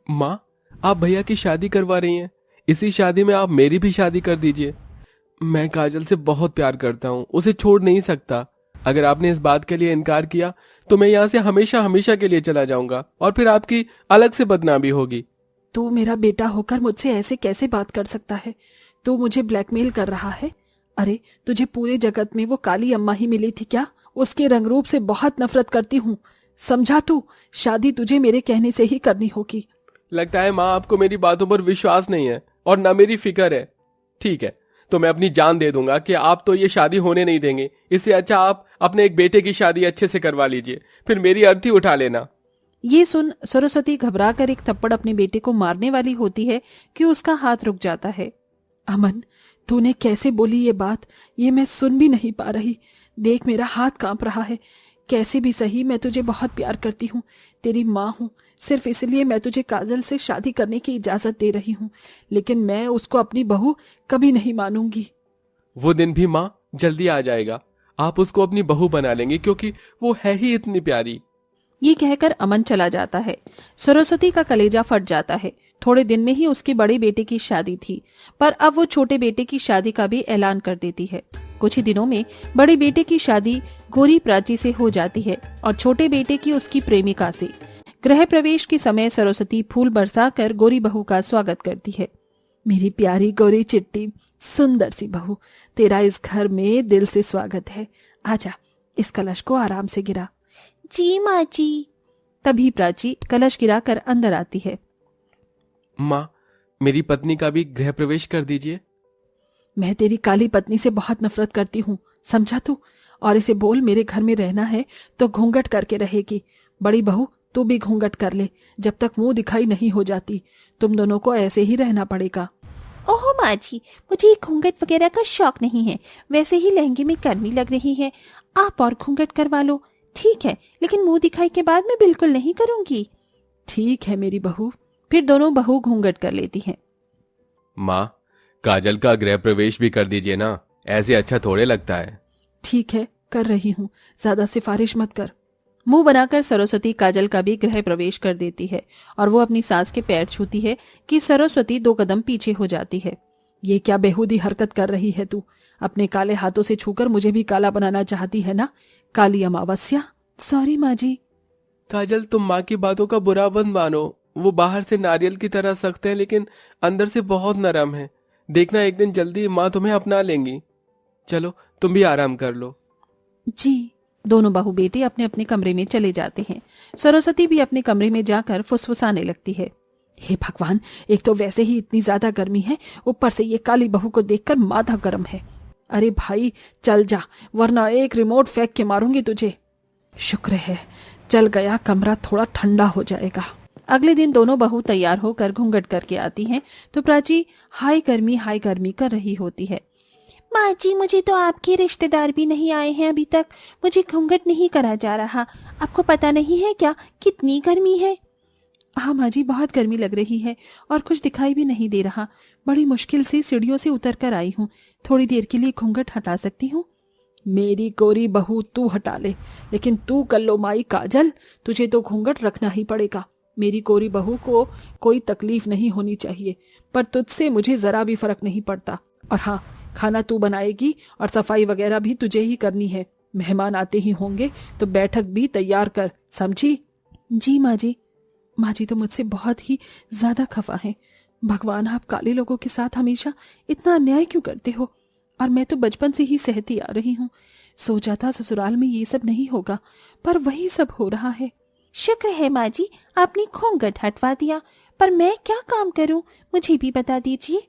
माँ, आप भैया की शादी करवा रही हैं, इसी शादी में आप मेरी भी शादी कर दीजिए। मैं काजल से बहुत प्यार करता हूँ, उसे छोड़ नहीं सकता। अगर आपने इस बात के लिए इनकार किया तो मैं यहाँ से हमेशा हमेशा के लिए चला जाऊंगा और फिर आपकी अलग से बदनामी होगी। तू मेरा बेटा होकर मुझसे ऐसे कैसे बात कर सकता है? तू मुझे ब्लैकमेल कर रहा है? अरे तुझे पूरे जगत में वो काली अम्मा ही मिली थी क्या? उसके रंगरूप से बहुत नफरत करती हूँ। समझा तू? शादी तुझे मेरे कहने से ही करनी होगी। लगता है माँ आपको मेरी बातों पर विश्वास नहीं है और न मेरी फिक्र है। ठीक है, तो मैं अपनी जान दे दूंगा कि आप तो ये शादी होने नहीं देंगे। इससे अच्छा आप अपने एक बेटे की शादी अच्छे से करवा लीजिए, फिर मेरी अर्थी उठा लेना। ये सुन सरस्वती घबरा कर एक थप्पड़ अपने बेटे को मारने वाली होती है कि उसका हाथ रुक जाता है। अमन, तूने कैसे बोली ये बात? ये मैं सुन भी नहीं पा रही। देख मेरा हाथ कांप रहा है। कैसे भी सही, मैं तुझे बहुत प्यार करती हूँ, तेरी माँ हूँ। सिर्फ इसलिए मैं तुझे काजल से शादी करने की इजाजत दे रही हूँ, लेकिन मैं उसको अपनी बहू कभी नहीं मानूंगी। वो दिन भी माँ जल्दी आ जाएगा। आप उसको अपनी बहू बना लेंगे क्योंकि वो है ही इतनी प्यारी। ये कहकर अमन चला जाता है। सरस्वती का कलेजा फट जाता है। थोड़े दिन में ही उसके बड़े बेटे की शादी थी, पर अब वो छोटे बेटे की शादी का भी ऐलान कर देती है। कुछ ही दिनों में बड़े बेटे की शादी गोरी प्राची से हो जाती है और छोटे बेटे की उसकी प्रेमिका से। गृह प्रवेश के समय सरस्वती फूल बरसाकर गोरी बहू का स्वागत करती है। मेरी प्यारी गोरी चिट्टी, सुंदर सी बहू, तेरा इस घर में दिल से स्वागत है। आजा, इस कलश को आराम से गिरा। जी माँ जी। तभी प्राची कलश गिराकर अंदर आती है। माँ, मेरी पत्नी का भी गृह प्रवेश कर दीजिए। मैं तेरी काली पत्नी से बहुत नफरत करती हूँ, समझा तू? और इसे बोल मेरे घर में रहना है तो घूंघट करके रहेगी। बड़ी बहू, तू भी घूंघट कर ले, जब तक मुंह दिखाई नहीं हो जाती। तुम दोनों को ऐसे ही रहना पड़ेगा। ओहो माँ जी, मुझे घूंघट वगैरह का शौक नहीं है। वैसे ही लहंगे में गर्मी लग रही है, आप और घूंघट करवा लो। ठीक है, लेकिन मुंह दिखाई के बाद मैं बिल्कुल नहीं करूंगी। ठीक है मेरी बहू। फिर दोनों बहू घूंघट कर लेती हैं। माँ, काजल का गृह प्रवेश भी कर दीजिए ना, ऐसे अच्छा थोड़े लगता है। ठीक है, कर रही हूँ, ज्यादा सिफारिश मत कर। मुंह बनाकर सरस्वती काजल का भी गृह प्रवेश कर देती है और वो अपनी सास के पैर छूती है कि सरस्वती 2 कदम पीछे हो जाती है। ये क्या बेहूदी हरकत कर रही है तू? अपने काले हाथों से छूकर मुझे भी काला बनाना चाहती है ना? काली अमावस्या। सॉरी माँ जी। काजल, तुम माँ की बातों का बुरा मत मानो। वो बाहर से नारियल की तरह सख्त है लेकिन अंदर से बहुत नरम है। देखना, एक दिन जल्दी माँ तुम्हें अपना लेंगी। चलो, तुम भी आराम कर लो। जी। दोनों बहू बेटे अपने अपने कमरे में चले जाते हैं। सरस्वती भी अपने कमरे में जाकर फुसफुसाने लगती है। हे भगवान, एक तो वैसे ही इतनी ज्यादा गर्मी है, ऊपर से ये काली बहू को देखकर माथा गर्म है। अरे भाई चल जा, वरना एक रिमोट फेंक के मारूंगी तुझे। शुक्र है चल गया, कमरा थोड़ा ठंडा हो जाएगा। अगले दिन दोनों बहू तैयार होकर घूंघट करके आती हैं तो प्राची हाय गर्मी कर रही होती है। माँ जी, मुझे तो आपके रिश्तेदार भी नहीं आए हैं अभी तक। मुझे घूंघट नहीं करा जा रहा। आपको पता नहीं है क्या कितनी गर्मी है? हाँ माँ जी, बहुत गर्मी लग रही है और कुछ दिखाई भी नहीं दे रहा। बड़ी मुश्किल से सीढ़ियों से उतर कर आई हूँ। थोड़ी देर के लिए घूंघट हटा सकती हूँ? मेरी गोरी बहू, तू हटा ले, लेकिन तू कल्लो माई काजल, तुझे तो घूंघट रखना ही पड़ेगा। मेरी गोरी बहू को कोई तकलीफ नहीं होनी चाहिए, पर तुझसे मुझे जरा भी फर्क नहीं पड़ता। और हाँ, खाना तू बनाएगी और सफाई वगैरह भी तुझे ही करनी है। मेहमान आते ही होंगे तो बैठक भी तैयार कर, समझी? जी माँ जी। माँ जी तो मुझसे बहुत ही ज्यादा खफा हैं। भगवान, आप काले लोगों के साथ हमेशा इतना अन्याय क्यों करते हो? और मैं तो बचपन से ही सहती आ रही हूँ। सोचा था ससुराल में ये सब नहीं होगा, पर वही सब हो रहा है। शुक्र है माँ जी, आपने घूंघट हटवा दिया। पर मैं क्या काम करूँ, मुझे भी बता दीजिए।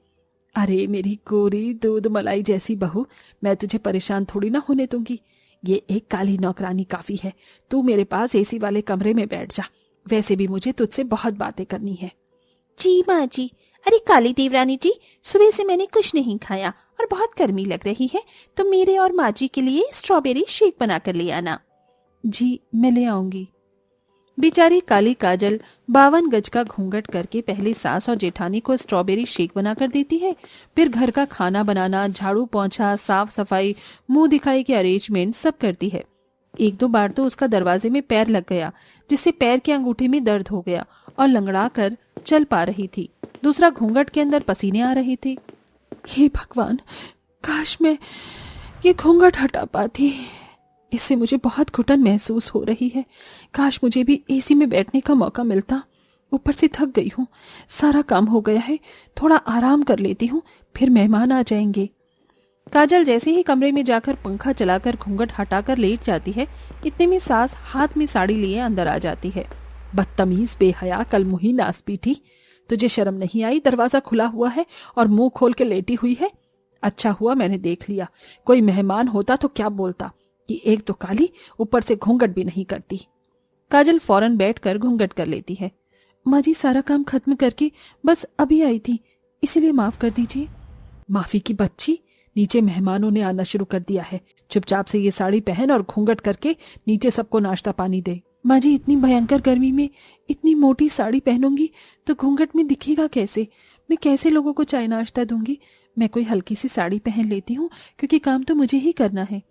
अरे मेरी गोरी दूध मलाई जैसी बहू, मैं तुझे परेशान थोड़ी ना होने दूंगी। ये एक काली नौकरानी काफी है। तू मेरे पास एसी वाले कमरे में बैठ जा। वैसे भी मुझे तुझसे बहुत बातें करनी है। जी माँ जी। अरे काली देवरानी जी, सुबह से मैंने कुछ नहीं खाया और बहुत गर्मी लग रही है, तो मेरे और माँ जी के लिए स्ट्रॉबेरी शेक बना कर ले आना। जी, मैं ले आऊंगी। बेचारी काली काजल 52 गज का घूंघट करके पहले सास और जेठानी को स्ट्रॉबेरी शेक बनाकर देती है। फिर घर का खाना बनाना, झाड़ू पोंछा, साफ सफाई, मुंह दिखाई के अरेंजमेंट सब करती है। 1-2 बार तो उसका दरवाजे में पैर लग गया, जिससे पैर के अंगूठे में दर्द हो गया और लंगड़ा कर चल पा रही थी, दूसरा घूंघट के अंदर पसीने आ रहे थे। हे भगवान, काश मैं ये घूंघट हटा पाती। इससे मुझे बहुत घुटन महसूस हो रही है। काश मुझे भी एसी में बैठने का मौका मिलता। ऊपर से थक गई हूँ, सारा काम हो गया है, थोड़ा आराम कर लेती हूँ, फिर मेहमान आ जाएंगे। काजल जैसे ही कमरे में जाकर पंखा चलाकर घूंघट हटाकर लेट जाती है, इतने में सास हाथ में साड़ी लिए अंदर आ जाती है। बदतमीज, बेहया, कल मुही नास पीठी, तुझे शर्म नहीं आई? दरवाजा खुला हुआ है और मुंह खोल के लेटी हुई है। अच्छा हुआ मैंने देख लिया, कोई मेहमान होता तो क्या बोलता कि एक तो काली, ऊपर से घूंघट भी नहीं करती। काजल फौरन बैठकर घूंघट कर लेती है। माँ जी, सारा काम खत्म करके बस अभी आई थी, इसीलिए माफ कर दीजिए। माफी की बच्ची, नीचे मेहमानों ने आना शुरू कर दिया है। चुपचाप से ये साड़ी पहन और घूंघट करके नीचे सबको नाश्ता पानी दे। माँ जी, इतनी भयंकर गर्मी में इतनी मोटी साड़ी पहनूंगी तो घूंघट में दिखेगा कैसे? मैं कैसे लोगों को चाय नाश्ता दूंगी? मैं कोई हल्की सी साड़ी पहन लेती हूँ, क्योंकि काम तो मुझे ही करना है।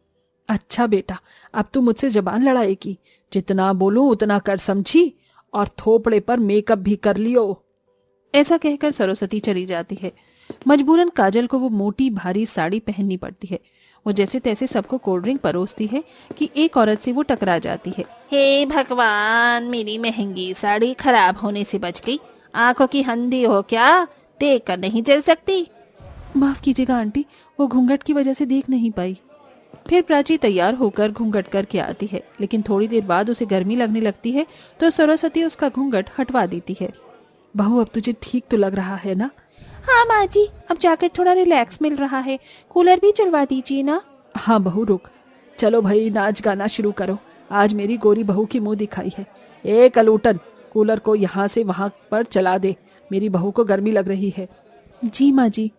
अच्छा बेटा, अब तू मुझसे जबान लड़ाएगी? जितना बोलूं उतना कर, समझी? और थोपड़े पर मेकअप भी कर लियो। ऐसा कहकर सरस्वती चली जाती है। मजबूरन काजल को वो मोटी भारी साड़ी पहननी पड़ती है। वो जैसे तैसे सबको कोल्ड ड्रिंक परोसती है कि एक औरत से वो टकरा जाती है। हे भगवान, मेरी महंगी साड़ी खराब होने से बच गई। आंखों की अंधी हो क्या? देख कर नहीं चल सकती? माफ कीजिएगा आंटी, वो घूंघट की वजह से देख नहीं पाई। फिर प्राची तैयार होकर घूंघट करके आती है, लेकिन थोड़ी देर बाद उसे गर्मी लगने लगती है तो सरस्वती उसका घूंघट हटवा देती है। बहू, अब तुझे ठीक तो लग रहा है ना? हाँ माँ जी, अब जाकर थोड़ा रिलैक्स मिल रहा है। कूलर भी चलवा दीजिए ना। हाँ बहू, रुक। चलो भाई, नाच गाना शुरू करो। आज मेरी गोरी बहू की मुंह दिखाई है। ए कलूटन, कूलर को यहाँ से वहां पर चला दे, मेरी बहू को गर्मी लग रही है। जी माँ जी।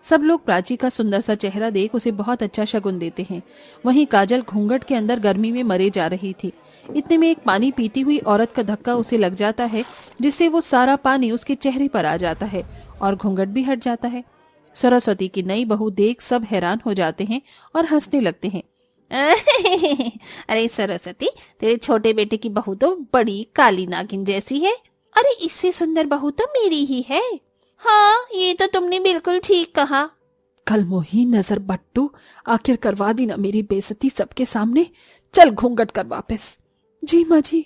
सब लोग प्राची का सुंदर सा चेहरा देख उसे बहुत अच्छा शगुन देते हैं। वहीं काजल घूंघट के अंदर गर्मी में मरे जा रही थी। इतने में एक पानी पीती हुई औरत का धक्का उसे लग जाता है, जिससे वो सारा पानी उसके चेहरे पर आ जाता है और घूंघट भी हट जाता है। सरस्वती की नई बहू देख सब हैरान हो जाते हैं और हंसने लगते हैं। अरे सरस्वती, तेरे छोटे बेटे की बहू तो बड़ी काली नागिन जैसी है। अरे इससे सुंदर बहू तो मेरी ही है। हाँ, ये तो तुमने बिल्कुल ठीक कहा। कल मोही नजर बट्टू, आखिर करवा दी ना मेरी बेइज्जती सबके सामने। चल घूंघट कर वापस। जी माँ जी।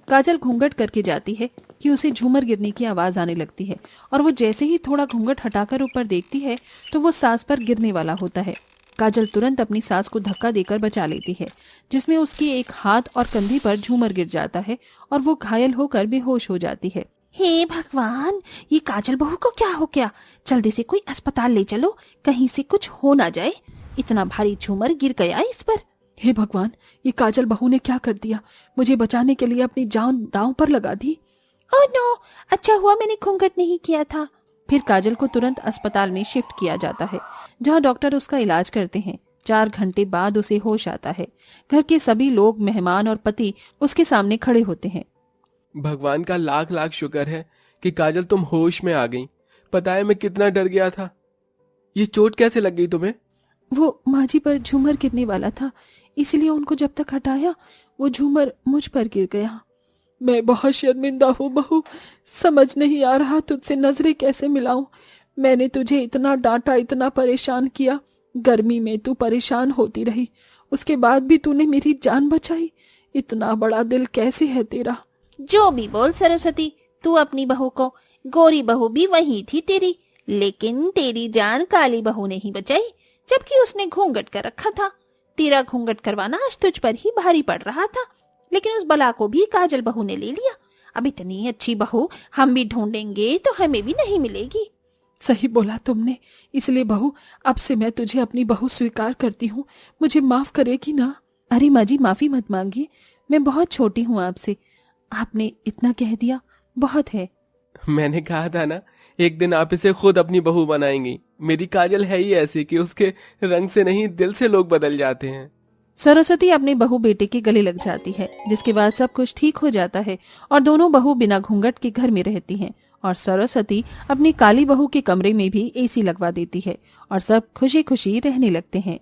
काजल घूंघट करके जाती है कि उसे झूमर गिरने की आवाज आने लगती है, और वो जैसे ही थोड़ा घूंघट हटाकर ऊपर देखती है तो वो सास पर गिरने वाला होता है। काजल तुरंत अपनी सास को धक्का देकर बचा लेती है, जिसमें उसकी एक हाथ और कंधे पर झूमर गिर जाता है और वो घायल होकर बेहोश हो जाती है। हे भगवान, ये काजल बहू को क्या हो गया? जल्दी से कोई अस्पताल ले चलो, कहीं से कुछ हो ना जाए। इतना भारी झूमर गिर गया इस पर। हे भगवान, ये काजल बहू ने क्या कर दिया? मुझे बचाने के लिए अपनी जान दांव पर लगा दी। ओह नो, अच्छा हुआ मैंने घूंघट नहीं किया था। फिर काजल को तुरंत अस्पताल में शिफ्ट किया जाता है, जहां डॉक्टर उसका इलाज करते हैं। 4 घंटे बाद उसे होश आता है। घर के सभी लोग, मेहमान और पति उसके सामने खड़े होते हैं। भगवान का लाख लाख शुक्र है कि काजल तुम होश में आ गई। पता है मैं कितना डर गया था। ये चोट कैसे लग गई तुम्हें? वो माँ जी पर झूमर गिरने वाला था, इसलिए उनको जब तक हटाया वो झूमर मुझ पर गिर गया। मैं बहुत शर्मिंदा हूँ बहू, समझ नहीं आ रहा तुझसे नजरें कैसे मिलाऊं। मैंने तुझे इतना डांटा, इतना परेशान किया। गर्मी में तू परेशान होती रही, उसके बाद भी तूने मेरी जान बचाई। इतना बड़ा दिल कैसे है तेरा? जो भी बोल सरस्वती, तू अपनी बहू को, गोरी बहू भी वही थी तेरी, लेकिन तेरी जान काली बहू ने ही बचाई, जबकि उसने घूंघट कर रखा था। तेरा घूंघट करवाना आज तुझ पर ही भारी पड़ रहा था, लेकिन उस बला को भी काजल बहू ने ले लिया। अब इतनी अच्छी बहू हम भी ढूंढेंगे तो हमें भी नहीं मिलेगी। सही बोला तुमने, इसलिए बहू अब से मैं तुझे अपनी बहू स्वीकार करती हूँ। मुझे माफ करेगी ना? अरे माँ जी, माफी मत मांगिए, मैं बहुत छोटी हूँ आपसे। आपने इतना कह दिया, बहुत है। मैंने कहा था ना, एक दिन आप इसे खुद अपनी बहू बनाएंगी। मेरी काजल है ही ऐसी कि उसके रंग से नहीं, दिल से लोग बदल जाते हैं। सरस्वती अपने बहू बेटे के गले लग जाती है, जिसके बाद सब कुछ ठीक हो जाता है और दोनों बहू बिना घूंघट के घर में रहती हैं। और सरस्वती अपनी काली बहू के कमरे में भी एसी लगवा देती है और सब खुशी खुशी रहने लगते हैं।